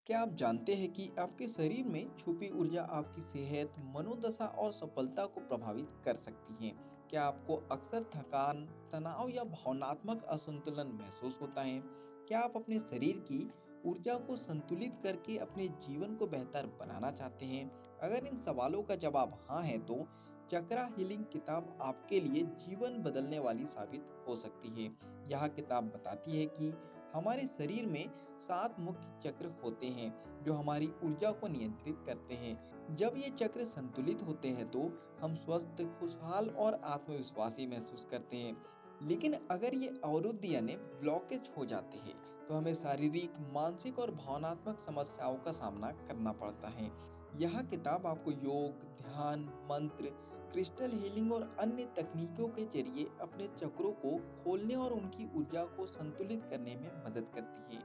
क्या आप जानते हैं कि आपके शरीर में छुपी ऊर्जा आपकी सेहत, मनोदशा और सफलता को प्रभावित कर सकती है? क्या आपको अक्सर थकान, तनाव या भावनात्मक असंतुलन महसूस होता है? क्या आप अपने शरीर की ऊर्जा को संतुलित करके अपने जीवन को बेहतर बनाना चाहते हैं? अगर इन सवालों का जवाब हाँ है तो चक्रा हीलिंग किताब आपके लिए जीवन बदलने वाली साबित हो सकती है। यह किताब बताती है कि हमारे शरीर में 7 मुख्य चक्र होते हैं जो हमारी ऊर्जा को नियंत्रित करते हैं। जब ये चक्र संतुलित होते हैं तो हम स्वस्थ, खुशहाल और आत्मविश्वासी महसूस करते हैं। लेकिन अगर ये अवरुद्ध यानी ब्लॉकेज हो जाते हैं तो हमें शारीरिक, मानसिक और भावनात्मक समस्याओं का सामना करना पड़ता है। यह किताब आपको योग, ध्यान, मंत्र, क्रिस्टल हीलिंग और अन्य तकनीकों के जरिए अपने चक्रों को खोलने और उनकी ऊर्जा को संतुलित करने में मदद करती है।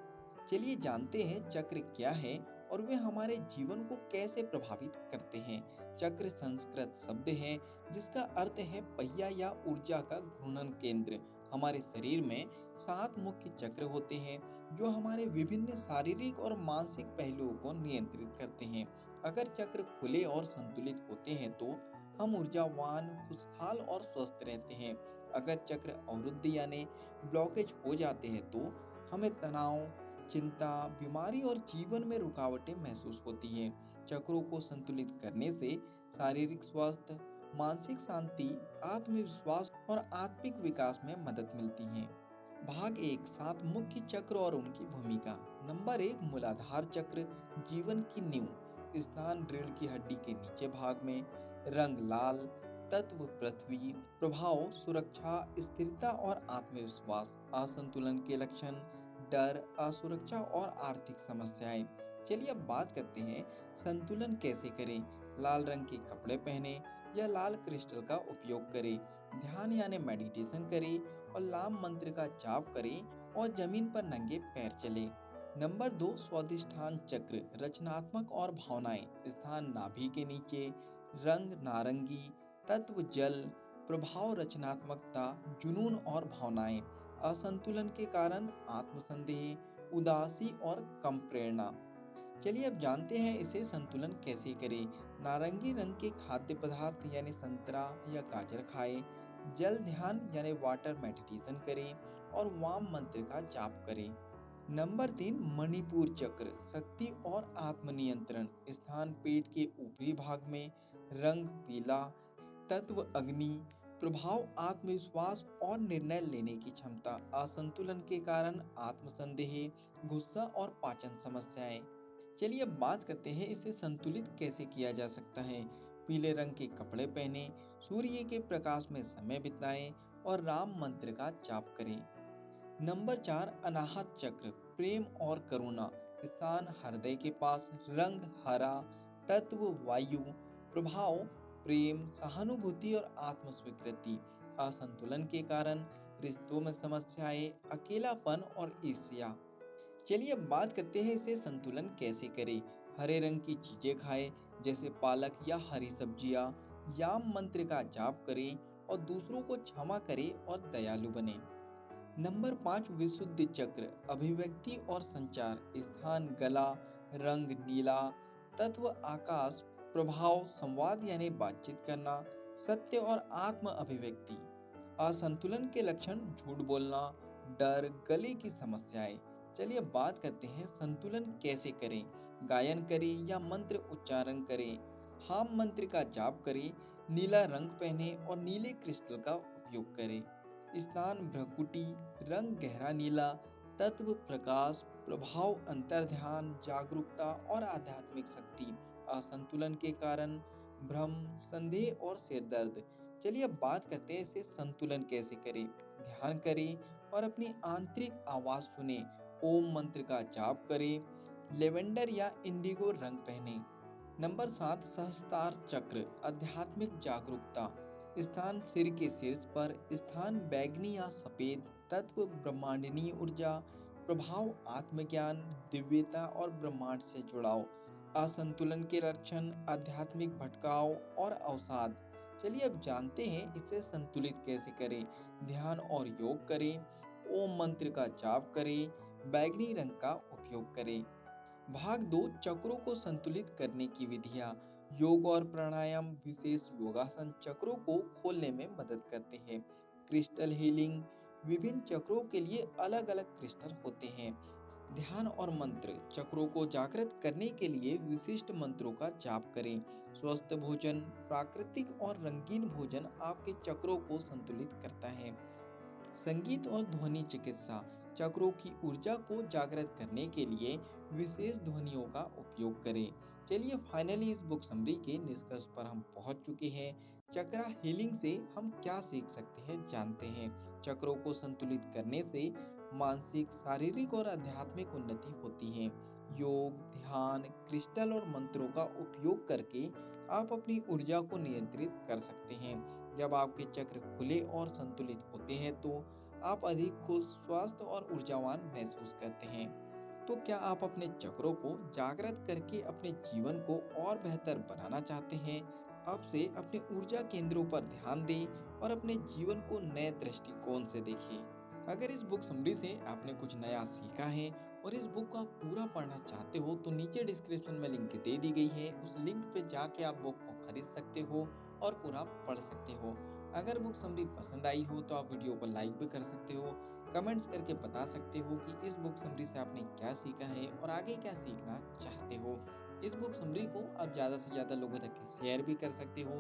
चलिए जानते हैं चक्र क्या है और वे हमारे जीवन को कैसे प्रभावित करते हैं। चक्र संस्कृत शब्द है जिसका अर्थ है पहिया या ऊर्जा का घूर्णन केंद्र। हमारे शरीर में 7 मुख्य चक्र होते हैं जो हमारे विभिन्न शारीरिक और मानसिक पहलुओं को नियंत्रित करते हैं। अगर चक्र खुले और संतुलित होते हैं तो हम ऊर्जावान, खुशहाल और स्वस्थ रहते हैं। अगर चक्र अवरुद्ध यानी ब्लॉकेज हो जाते हैं तो हमें तनाव, चिंता, बीमारी और जीवन में रुकावटें महसूस होती हैं। चक्रों को संतुलित करने से शारीरिक स्वास्थ्य, मानसिक शांति, आत्मविश्वास और आत्मिक विकास में मदद मिलती है। भाग 1, 7 मुख्य चक्र और उनकी भूमिका। नंबर 1, मूलाधार चक्र, जीवन की नींव। स्थान रीढ़ की हड्डी के नीचे भाग में। रंग लाल। तत्व पृथ्वी। प्रभाव सुरक्षा, स्थिरता और आत्मविश्वास। असंतुलन के लक्षण डर, असुरक्षा और आर्थिक समस्याएं। चलिए अब बात करते हैं संतुलन कैसे करें। लाल रंग के कपड़े पहने या लाल क्रिस्टल का उपयोग करें। ध्यान यानी मेडिटेशन करें और लाम मंत्र का जाप करें और जमीन पर नंगे पैर चलें। नंबर 2, स्वादिष्ठान चक्र, रचनात्मक और भावनाएं। स्थान नाभि के नीचे। रंग नारंगी। तत्व जल। प्रभाव रचनात्मकता, जुनून और भावनाएं। असंतुलन के कारण आत्मसंदेह, उदासी और कम प्रेरणा। चलिए अब जानते हैं इसे संतुलन कैसे करें। नारंगी रंग के खाद्य पदार्थ यानी संतरा या गाजर खाएं। जल ध्यान यानी वाटर मेडिटेशन करें और वाम मंत्र का जाप करें। नंबर 3, मणिपुर चक्र, शक्ति और आत्मनियंत्रण। स्थान पेट के ऊपरी भाग में। रंग पीला। तत्व अग्नि। प्रभाव आत्मविश्वास और निर्णय लेने की क्षमता। असंतुलन के कारण आत्मसंदेह, गुस्सा और पाचन समस्याएं। चलिए अब बात करते हैं इसे संतुलित कैसे किया जा सकता है। पीले रंग के कपड़े पहने, सूर्य के प्रकाश में समय बिताएं और राम मंत्र का जाप करें। नंबर 4, अनाहत चक्र, प्रेम और करुणा। स्थान हृदय के पास। रंग हरा। तत्व वायु। प्रभाव प्रेम, सहानुभूति और आत्मस्वीकृति। असंतुलन के कारण रिश्तों में समस्याएं, अकेलापन और ईर्ष्या। चलिए अब बात करते हैं इसे संतुलन कैसे करें। हरे रंग की चीजें खाएं जैसे पालक या हरी सब्जियां। याम मंत्र का जाप करें और दूसरों को क्षमा करें और दयालु बने। नंबर 5, विशुद्ध चक्र, अभिव्यक्ति और संचार। स्थान गला। रंग नीला। तत्व आकाश। प्रभाव संवाद यानी बातचीत करना। सत्य और आत्म अभिव्यक्ति। असंतुलन के लक्षण झूठ बोलना, डर, गले की समस्याएं। चलिए अब बात करते हैं संतुलन कैसे करें। गायन करें या मंत्र उच्चारण करें। हाम मंत्र का जाप करें। नीला रंग पहने और नीले क्रिस्टल का उपयोग करें। स्थान भ्रकुटी। रंग गहरा नीला। तत्व प्रकाश। प्रभाव अंतर्ध्यान, जागरूकता और आध्यात्मिक शक्ति। असंतुलन के कारण भ्रम, संदेह और सिर दर्द। चलिए अब बात करते हैं इसे संतुलन कैसे करें। ध्यान करें और अपनी आंतरिक आवाज सुने। ओम मंत्र का जाप करें। लेवेंडर या इंडिगो रंग पहने। नंबर 7, सहस्त्रार चक्र, आध्यात्मिक जागरूकता। स्थान सिर के शीर्ष पर। स्थान बैगनी या सफेद। तत्व ब्रह्मांडीय ऊर्जा। प्रभाव आत्मज्ञान, दिव्यता और ब्रह्मांड से जुड़ाव। असंतुलन के लक्षण आध्यात्मिक भटकाव और अवसाद। चलिए अब जानते हैं इसे संतुलित कैसे करें। ध्यान और योग करें। ओम मंत्र का जाप करें। बैगनी रंग का उपयोग करें। भाग 2 चक्रों को संतुलित करने की विधियाँ। योग और प्राणायाम विशेष योगासन चक्रों को खोलने में मदद करते हैं। क्रिस्टल हीलिंग, विभिन्न चक्रों के लिए अलग अलग क्रिस्टल होते हैं। ध्यान और मंत्र, चक्रों को जागृत करने के लिए विशिष्ट मंत्रों का जाप करें। स्वस्थ भोजन, प्राकृतिक और रंगीन भोजन आपके चक्रों को संतुलित करता है। संगीत और ध्वनि चिकित्सा, चक्रों की ऊर्जा को जागृत करने के लिए विशेष ध्वनियों का उपयोग करें। चलिए फाइनली इस बुक समरी के निष्कर्ष पर हम पहुंच चुके हैं। चक्रा हीलिंग से हम क्या सीख सकते हैं जानते हैं। चक्रों को संतुलित करने से मानसिक, शारीरिक और आध्यात्मिक उन्नति होती है। योग, ध्यान, क्रिस्टल और मंत्रों का उपयोग करके आप अपनी ऊर्जा को नियंत्रित कर सकते हैं। जब आपके चक्र खुले और संतुलित होते हैं तो आप अधिक खुश, स्वस्थ और ऊर्जावान महसूस करते हैं। तो क्या आप अपने चक्रों को जागृत करके अपने जीवन को और बेहतर बनाना चाहते हैं? अब से अपने ऊर्जा केंद्रों पर ध्यान दें और अपने जीवन को नए दृष्टिकोण से देखें। अगर इस बुक समरी से आपने कुछ नया सीखा है और इस बुक को आप पूरा पढ़ना चाहते हो तो नीचे डिस्क्रिप्शन में लिंक दे दी गई है। उस लिंक पे जाके आप बुक को खरीद सकते हो और पूरा पढ़ सकते हो। अगर बुक समरी पसंद आई हो तो आप वीडियो को लाइक भी कर सकते हो, कमेंट्स करके बता सकते हो कि इस बुक समरी से आपने क्या सीखा है और आगे क्या सीखना चाहते हो। इस बुक समरी को आप ज़्यादा से ज़्यादा लोगों तक शेयर भी कर सकते हो,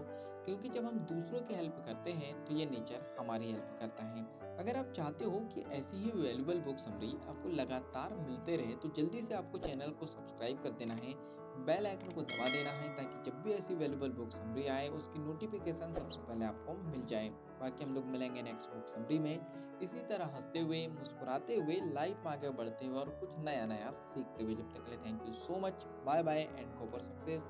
क्योंकि जब हम दूसरों की हेल्प करते हैं तो ये नेचर हमारी हेल्प करता है। अगर आप चाहते हो कि ऐसी ही वैल्यूबल बुक समरी आपको लगातार मिलते रहे तो जल्दी से आपको चैनल को सब्सक्राइब कर देना है, बेल आइकन को दबा देना है, ताकि जब भी ऐसी वैल्यूबल बुक समरी आए उसकी नोटिफिकेशन सबसे पहले आपको मिल जाए। बाकी हम लोग मिलेंगे नेक्स्ट बुक समरी में इसी तरह हंसते हुए, मुस्कुराते हुए, लाइफ में आगे बढ़ते हुए और कुछ नया नया सीखते हुए। जब तक के लिए thank you so much, bye bye and go for success.